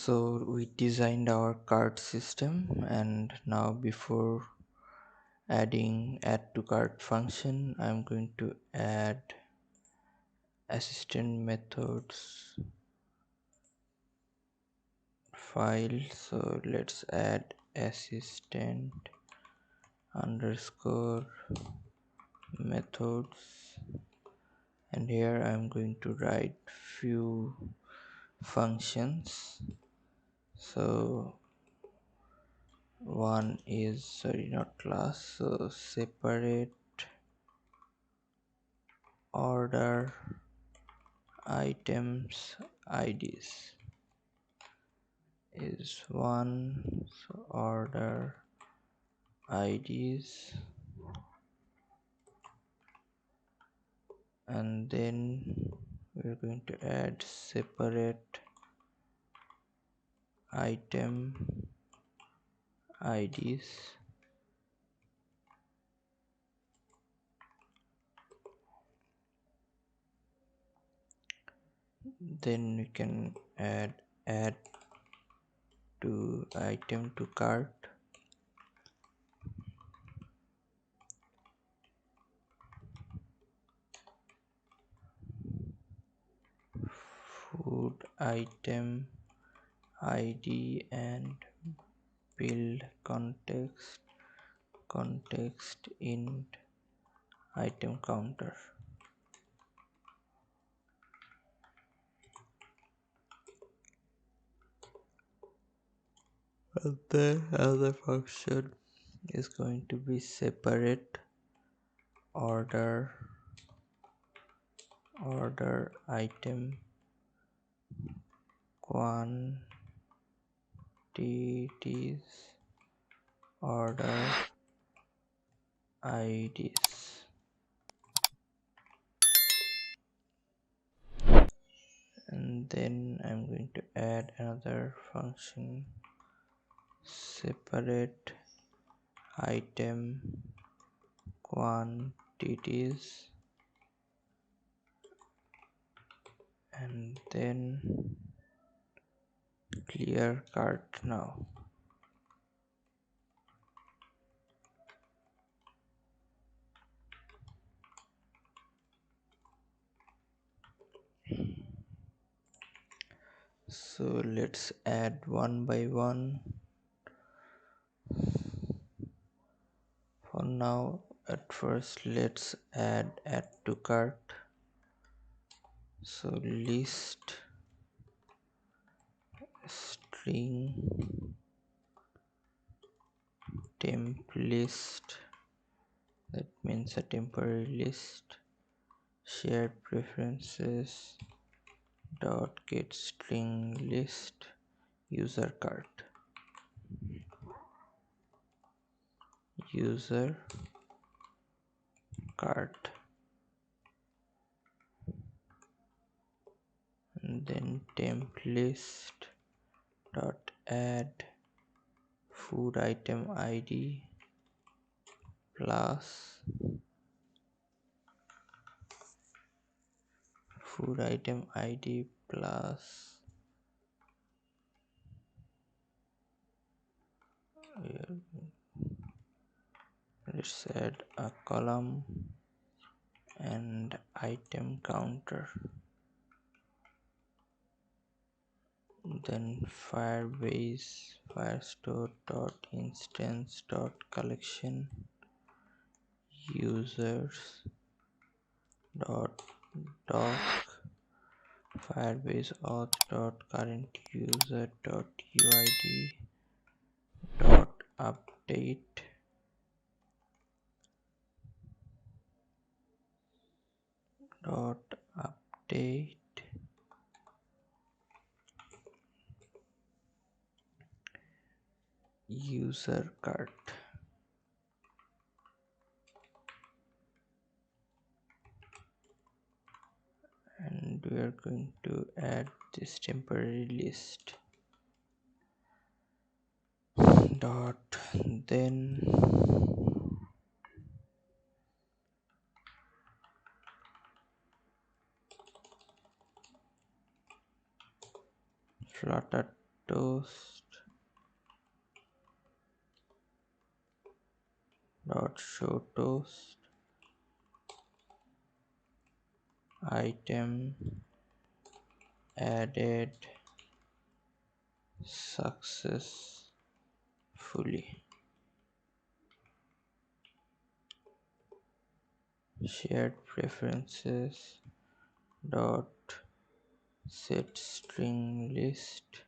So we designed our cart system, and now before adding add to cart function, I'm going to add assistant methods file. So let's add assistant underscore methods, and here I'm going to write few functions. So one is, sorry, not class, so separate order items IDs is one, so order IDs, and then we're going to add separate item IDs, then we can add to item to cart, food item ID, and build context in item counter. And the other function is going to be separate order item quantities order IDs, and then I'm going to add another function separate item quantities, and then clear cart now. So let's add one by one. For now, at first let's add to cart. So list string temp list, that means a temporary list, shared preferences dot get string list user cart, user cart, and then temp list dot add food item ID plus food item ID plus let's add a column and item counter, then firebase firestore dot instance dot collection users dot doc firebase auth dot current user dot uid dot update dot update user cart, and we are going to add this temporary list dot, then Flutter toast dot show toast item added successfully. Shared preferences dot set string list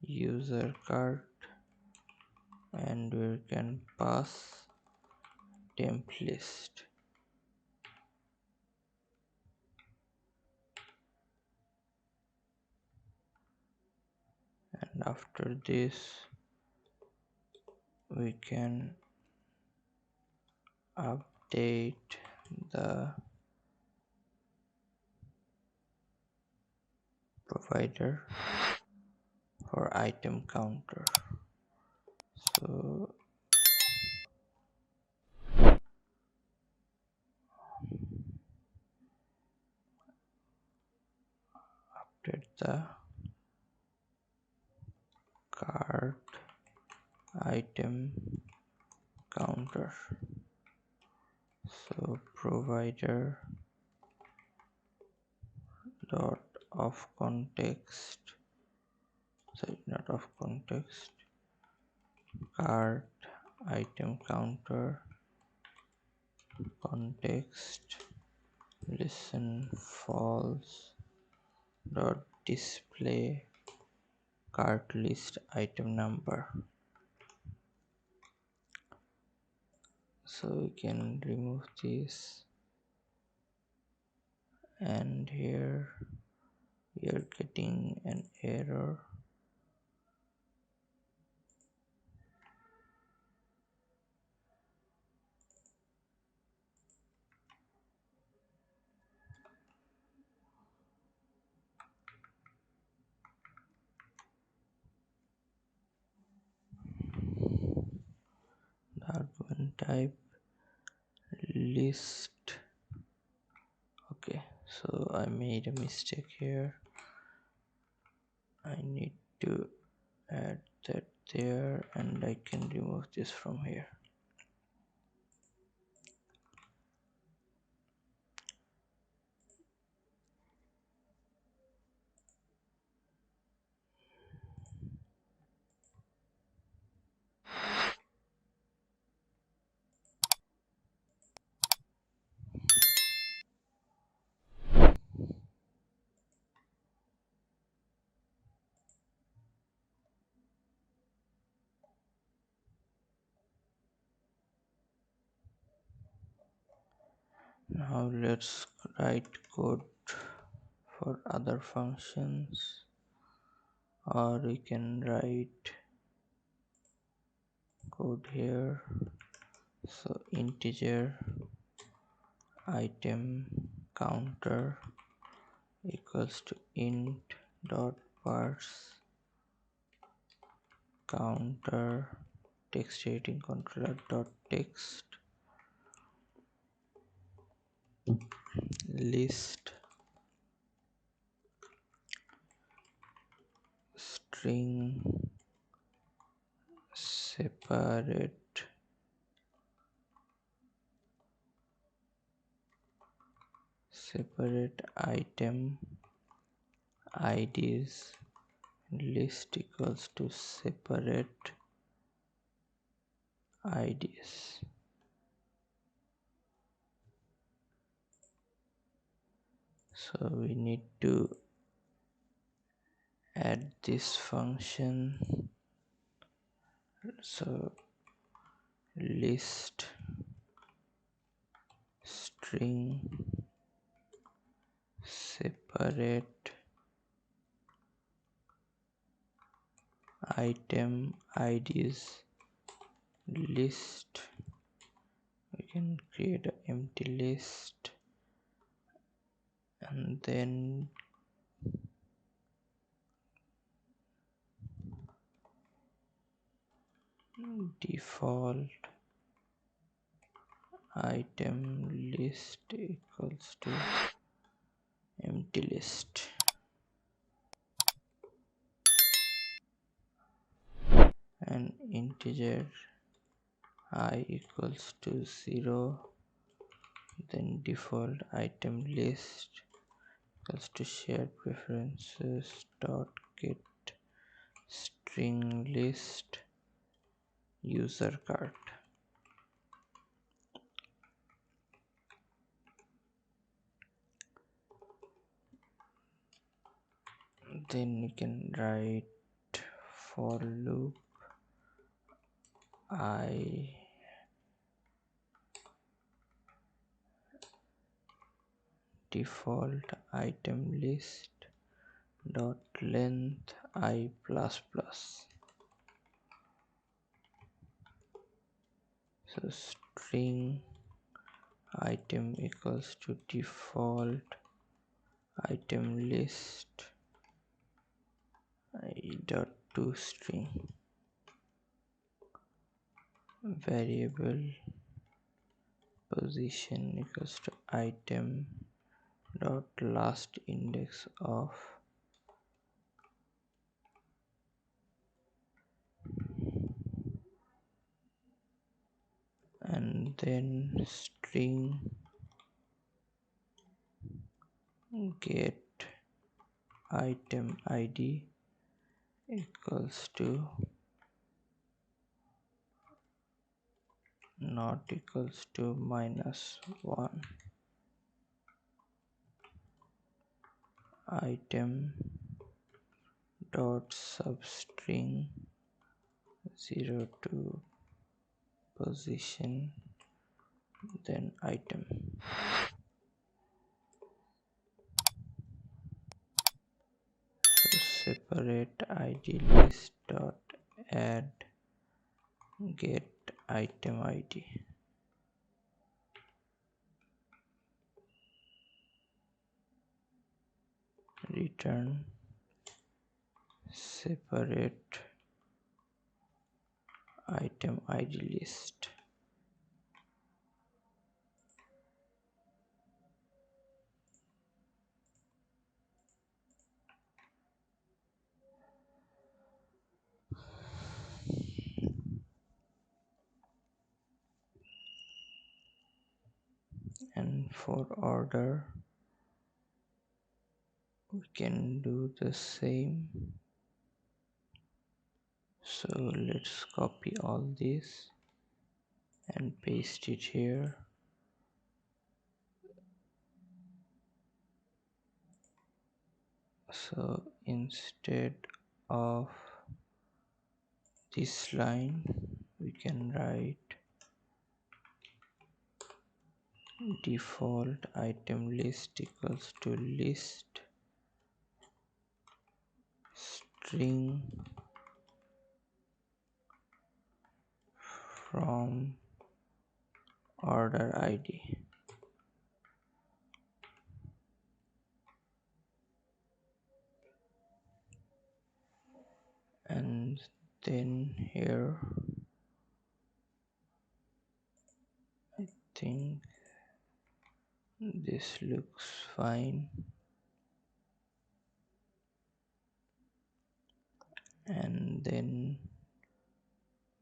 user card, and we can pass temp list. And after this we can update the provider for item counter. So update the cart item counter. So provider dot of context, sorry, not of context, cart item counter context listen false dot display cart list item number. So we can remove this, and here we are getting an error. The argument type list. Okay, so I made a mistake here. I need to add that there, and I can remove this from here. Now let's write code for other functions, or we can write code here. So integer item counter equals to int dot parse counter text editing controller dot text list string separate item IDs list equals to separate IDs. So we need to add this function. So list string separate item IDs list. We can create an empty list and then default item list equals to empty list. and integer I equals to 0, then default item list equals to shared preferences dot get string list user card. Then you can write for loop I default item list dot length I plus plus. So string item equals to default item list I dot to string. Variable position equals to item dot last index of and then string get item id equals to not equals to -1 item dot substring 0 to position then item. So separate id list dot add get item id. Return separate item id list. And for order we can do the same. So let's copy all this and paste it here. So instead of this line we can write default item list equals to list string from order id, and then here I think this looks fine, and then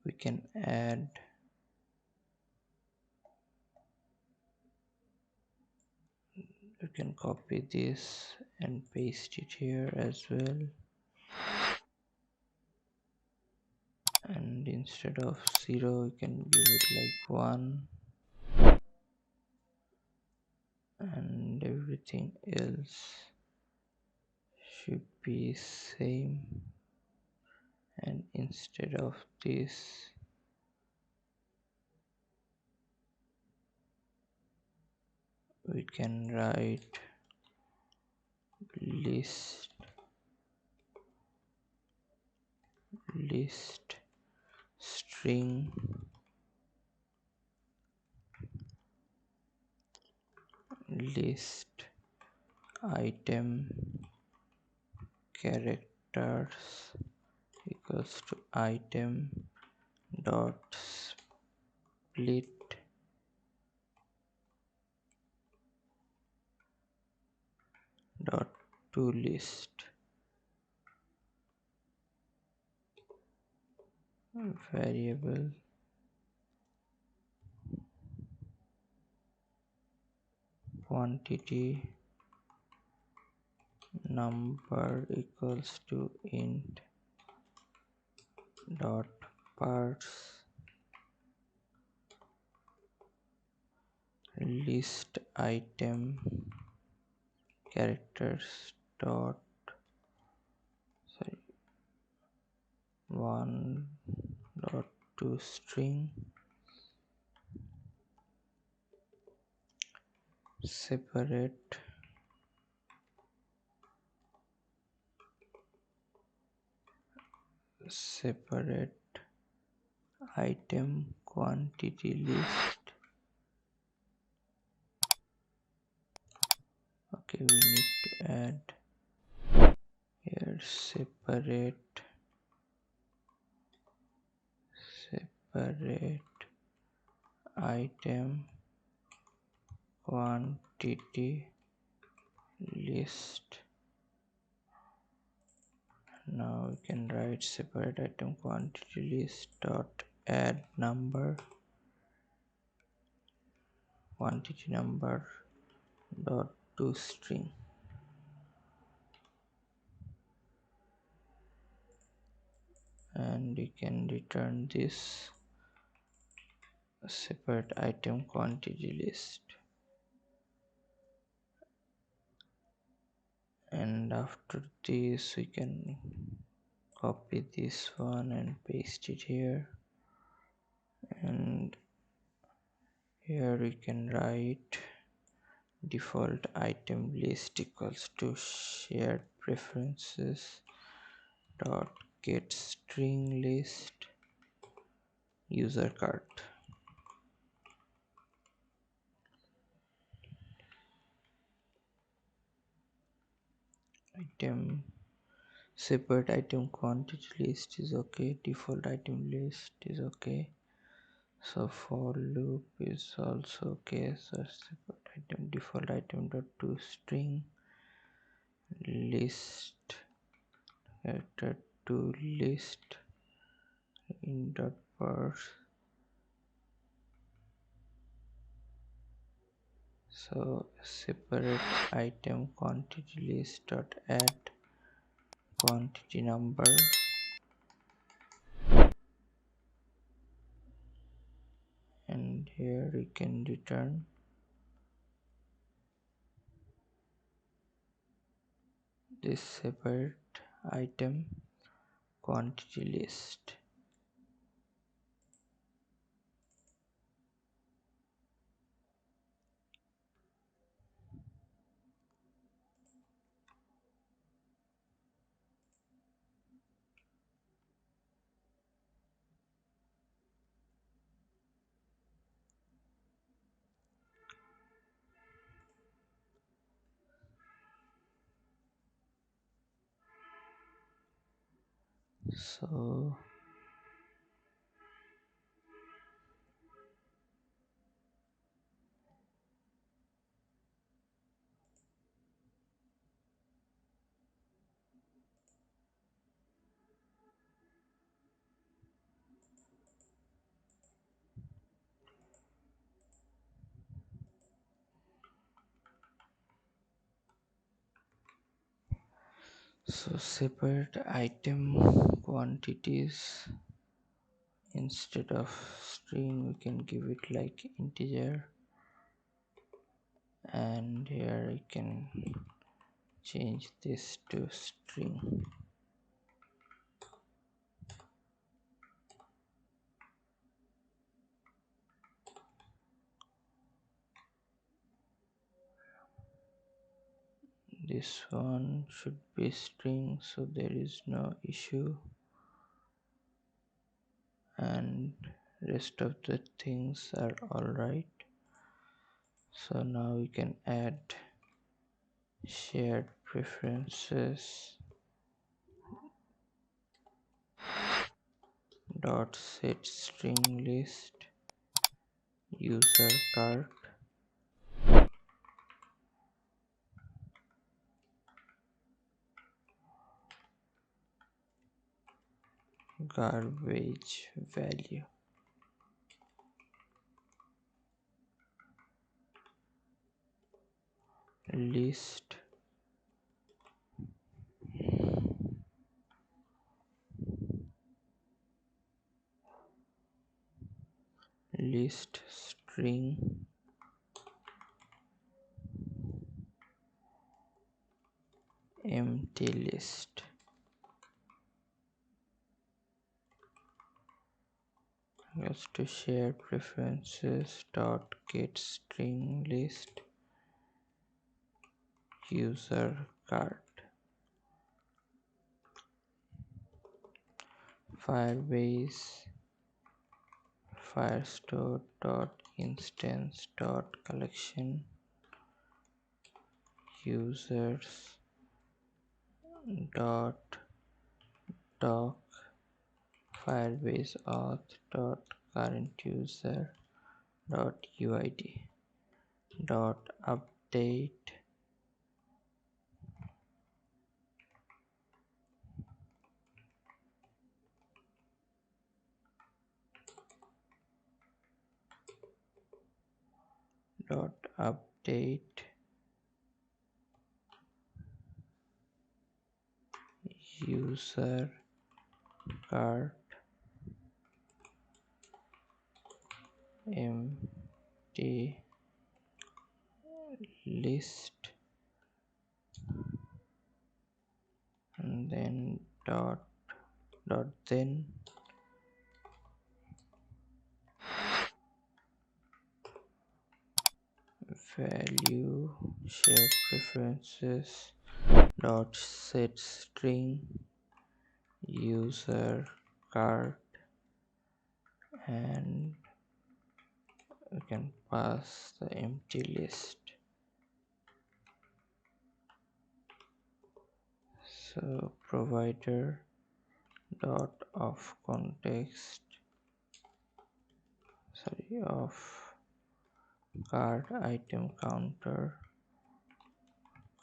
we can add you can copy this and paste it here as well, and instead of 0 you can give it like 1, and everything else should be same, and instead of this we can write list string list item characters equals to item dot split dot to list variable quantity number equals to int dot parse list item characters dot sorry 1.to string separate item quantity list. Okay, we need to add here separate item quantity list. Now we can write separate item quantity list dot add number quantity number dot to string, and we can return this separate item quantity list. And after this we can copy this one and paste it here, and here we can write default item list equals to shared preferences dot get string list user card. Item separate item quantity list is okay, default item list is okay, so for loop is also okay. So separate item default item dot to string list character to list in dot parse. So separate item quantity list dot add quantity number, and here we can return this separate item quantity list. So separate item quantities, instead of string we can give it like integer, and here I can change this to string. This one should be string, so there is no issue, and rest of the things are alright. So now we can add shared preferences dot set string list user card garbage value. List string empty list. Goes to share preferences dot get string list user card. Firebase firestore dot instance dot collection users dot doc firebase auth dot current user dot uid dot update dot update user card empty list and then then value share preferences dot set string user card, and we can pass the empty list. So provider dot of context of card item counter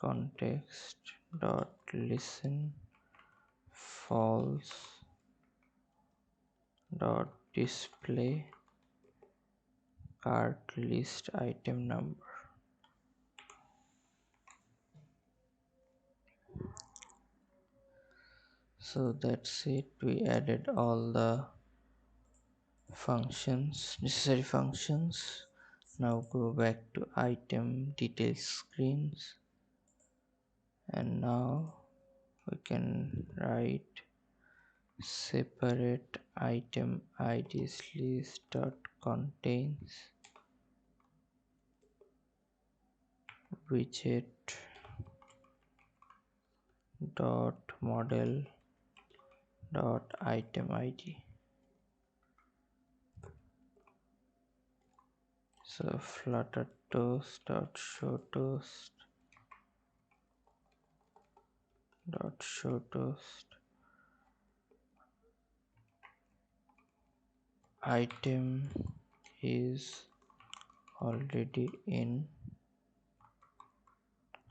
context dot listen false dot display card list item number. So that's it, we added all the necessary functions. Now go back to item details screens, and now we can write separate item IDs list dot contains widget dot model dot item ID. So flutter toast dot show toast dot show toast item is already in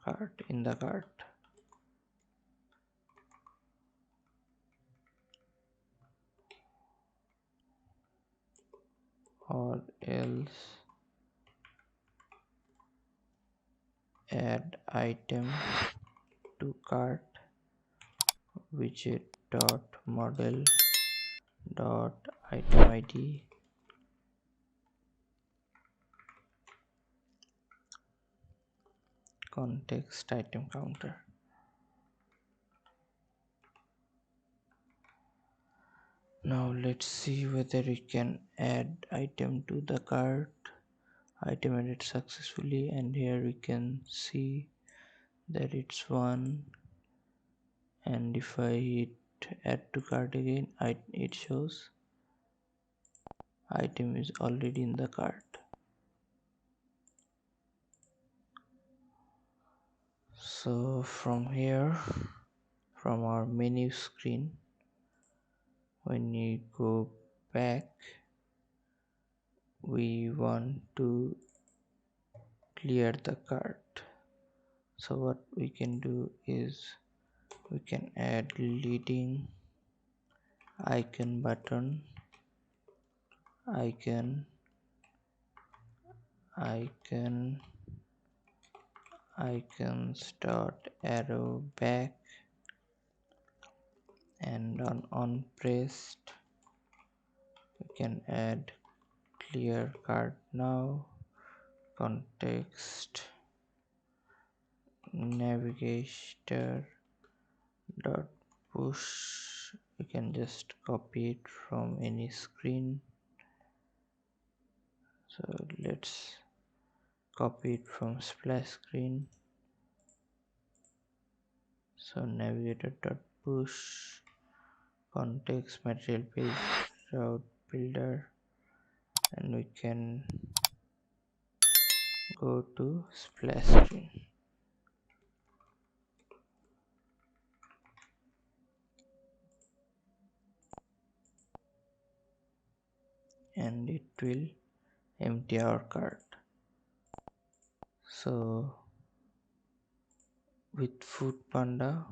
the cart, or else add item to cart widget dot model dot item ID context item counter. Now let's see whether we can add item to the cart. Item added successfully, and here we can see that it's 1, and if I hit add to cart again, it shows item is already in the cart. So from here, from our menu screen, when you go back, we want to clear the cart. So what we can do is we can add leading icon button, icon, icon, icons dot arrow back, and on pressed we can add clear card now, context, navigator dot push. You can just copy it from any screen. So let's copy it from splash screen. So navigator dot push, context, material page, route builder, and we can go to splash screen, and it will empty our cart. So with Foodpanda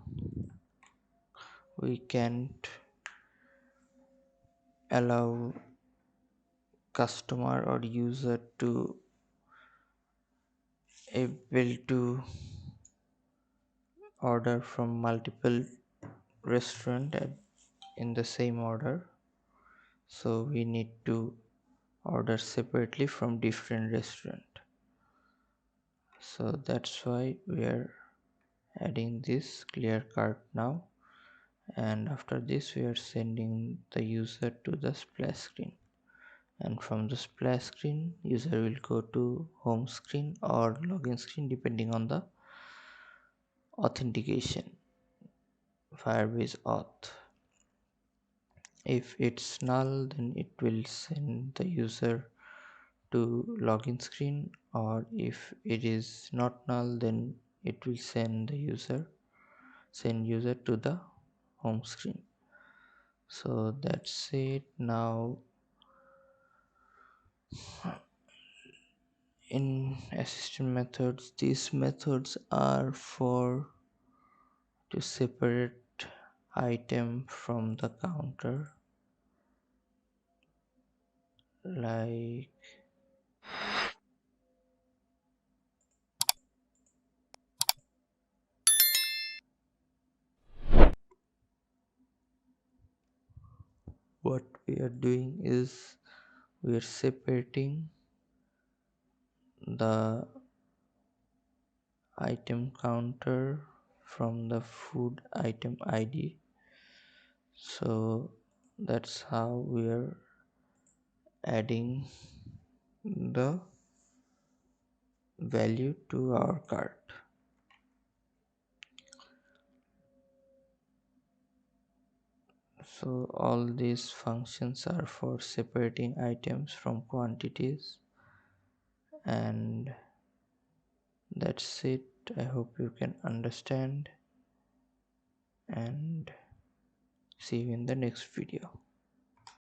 we can't allow customer or user to able to order from multiple restaurant in the same order. So we need to order separately from different restaurant. So that's why we are adding this clear cart now, and after this we are sending the user to the splash screen, and from the splash screen user will go to home screen or login screen depending on the authentication, Firebase auth. If it's null, then it will send the user to login screen, or if it is not null, then it will send user to the home screen. So that's it. Now in assistant methods, these methods are for to separate item from the counter, like what we are doing is we are separating the item counter from the food item ID. So that's how we are adding the value to our cart. So all these functions are for separating items from quantities, and that's it. I hope you can understand, and see you in the next video.